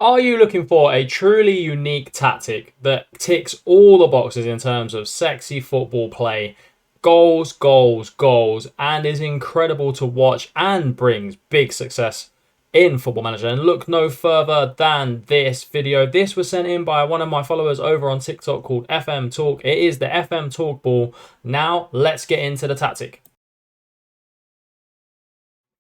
Are you looking for a truly unique tactic that ticks all the boxes in terms of sexy football play, goals, goals, goals, and is incredible to watch and brings big success in Football Manager? And look no further than this video. This was sent in by one of my followers over on TikTok called FM Talk. It is the FM Talk ball. Now let's get into the tactic.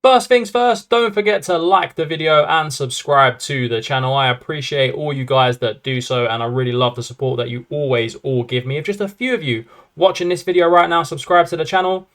First things first, don't forget to like the video and subscribe to the channel. I appreciate all you guys that do so, and I really love the support that you always all give me. If just a few of you watching this video right now subscribe to the channel,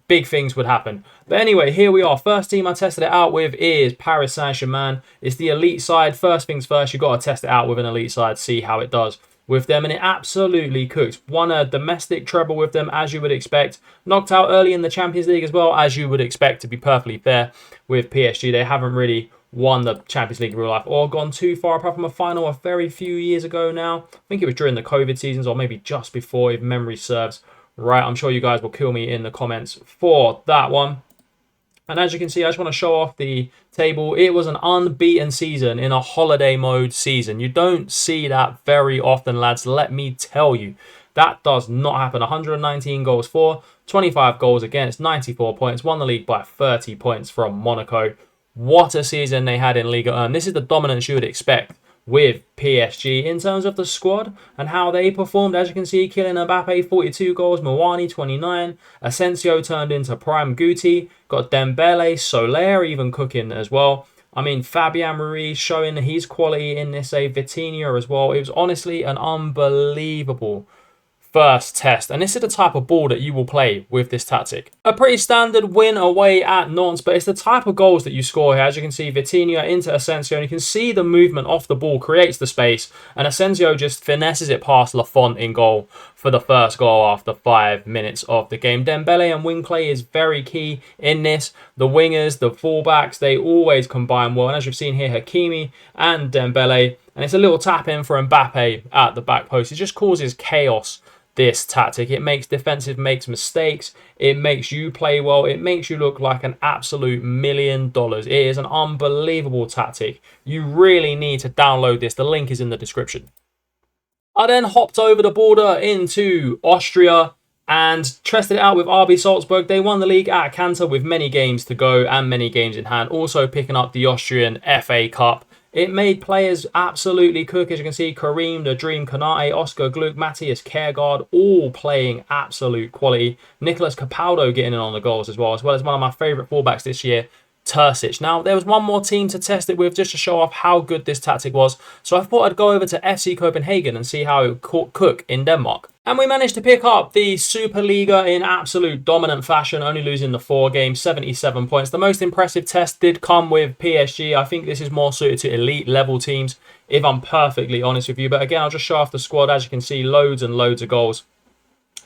big things would happen. But anyway, here we are. First team I tested it out with is Paris Saint-Germain. It's the elite side. First things first, you've got to test it out with an elite side, see how it does with them, and it absolutely cooks. Won a domestic treble with them, as you would expect. Knocked out early in the Champions League as well, as you would expect, to be perfectly fair with PSG. They haven't really won the Champions League in real life or gone too far apart from a final a very few years ago now. I think it was during the COVID seasons or maybe just before, if memory serves right. I'm sure you guys will kill me in the comments for that one. And as you can see, I just want to show off the table. It was an unbeaten season in a holiday mode season. You don't see that very often, lads. Let me tell you, that does not happen. 119 goals for, 25 goals against, 94 points. Won the league by 30 points from Monaco. What a season they had in Ligue 1. This is the dominance you would expect with PSG in terms of the squad and how they performed. As you can see, Kylian Mbappe 42 goals, Mawani 29, Asensio turned into prime Guti, got Dembele, Soler even cooking as well. I mean, Fabian Ruiz showing his quality in this, Vitinha as well. It was honestly an unbelievable first test, and this is the type of ball that you will play with this tactic. A pretty standard win away at Nantes, but it's the type of goals that you score here. As you can see, Vitinha into Asensio, and you can see the movement off the ball creates the space, and Asensio just finesses it past Lafont in goal for the first goal after 5 minutes of the game. Dembele and wing play is very key in this. The wingers, the fullbacks, they always combine well, and as you've seen here, Hakimi and Dembele, and it's a little tap in for Mbappe at the back post. It just causes chaos, this tactic. It makes defensive makes mistakes. It makes you play well. It makes you look like an absolute $1 million. It is an unbelievable tactic. You really need to download this. The link is in the description. I then hopped over the border into Austria and tested it out with RB Salzburg. They won the league at Cantor with many games to go and many games in hand. Also picking up the Austrian FA Cup. It made players absolutely cook. As you can see, Kareem, the Dream, Konate, Oscar Gluck, Matthias Kjærgaard, all playing absolute quality. Nicolas Capaldo getting in on the goals as well as one of my favourite fullbacks this year, Terzic. Now, there was one more team to test it with just to show off how good this tactic was. So I thought I'd go over to FC Copenhagen and see how it would cook in Denmark. And we managed to pick up the Superliga in absolute dominant fashion, only losing the 4 games, 77 points. The most impressive test did come with PSG. I think this is more suited to elite level teams, if I'm perfectly honest with you. But again, I'll just show off the squad. As you can see, loads and loads of goals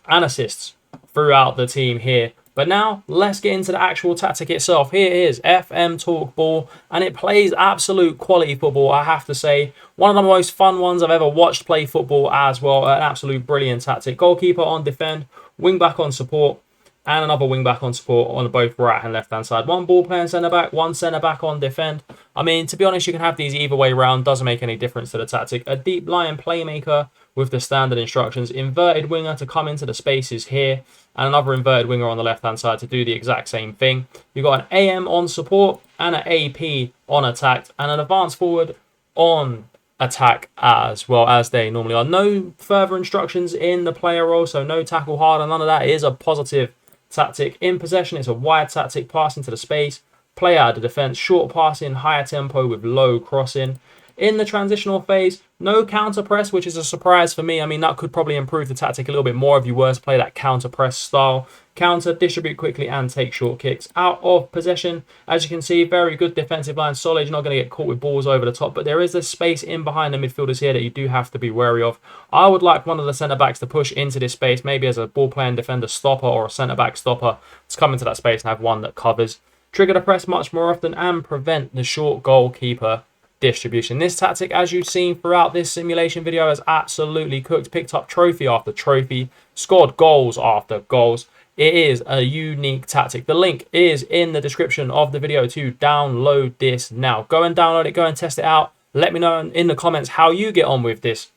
and assists throughout the team here. But now, let's get into the actual tactic itself. Here is FM Talk ball, and it plays absolute quality football, I have to say. One of the most fun ones I've ever watched play football as well. An absolute brilliant tactic. Goalkeeper on defend, wing back on support, and another wing back on support on both right and left hand side. One ball playing centre back, one centre back on defend. I mean, to be honest, you can have these either way round. Doesn't make any difference to the tactic. A deep lying playmaker with the standard instructions. Inverted winger to come into the spaces here, and another inverted winger on the left hand side to do the exact same thing. You've got an AM on support and an AP on attack, and an advanced forward on attack as well, as they normally are. No further instructions in the player role, so no tackle hard, and none of that. It is a positive tactic. In possession, it's a wide tactic, passing to the space, play out of the defense, short passing, higher tempo with low crossing. In the transitional phase, no counter press, which is a surprise for me. I mean, that could probably improve the tactic a little bit more if you were to play that counter press style. Counter, distribute quickly, and take short kicks. Out of possession, as you can see, very good defensive line. Solid, you're not going to get caught with balls over the top, but there is a space in behind the midfielders here that you do have to be wary of. I would like one of the centre-backs to push into this space, maybe as a ball-playing defender stopper or a centre-back stopper to come into that space and have one that covers. Trigger the press much more often and prevent the short goalkeeper distribution. This tactic, as you've seen throughout this simulation video, has absolutely cooked. Picked up trophy after trophy, scored goals after goals. It is a unique tactic. The link is in the description of the video to download this now. Go and download it, go and test it out. Let me know in the comments how you get on with this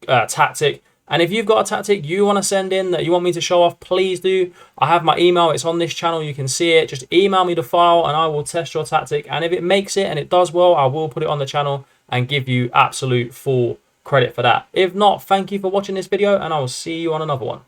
tactic. And if you've got a tactic you want to send in that you want me to show off, please do. I have my email. It's on this channel. You can see it. Just email me the file and I will test your tactic. And if it makes it and it does well, I will put it on the channel and give you absolute full credit for that. If not, thank you for watching this video and I will see you on another one.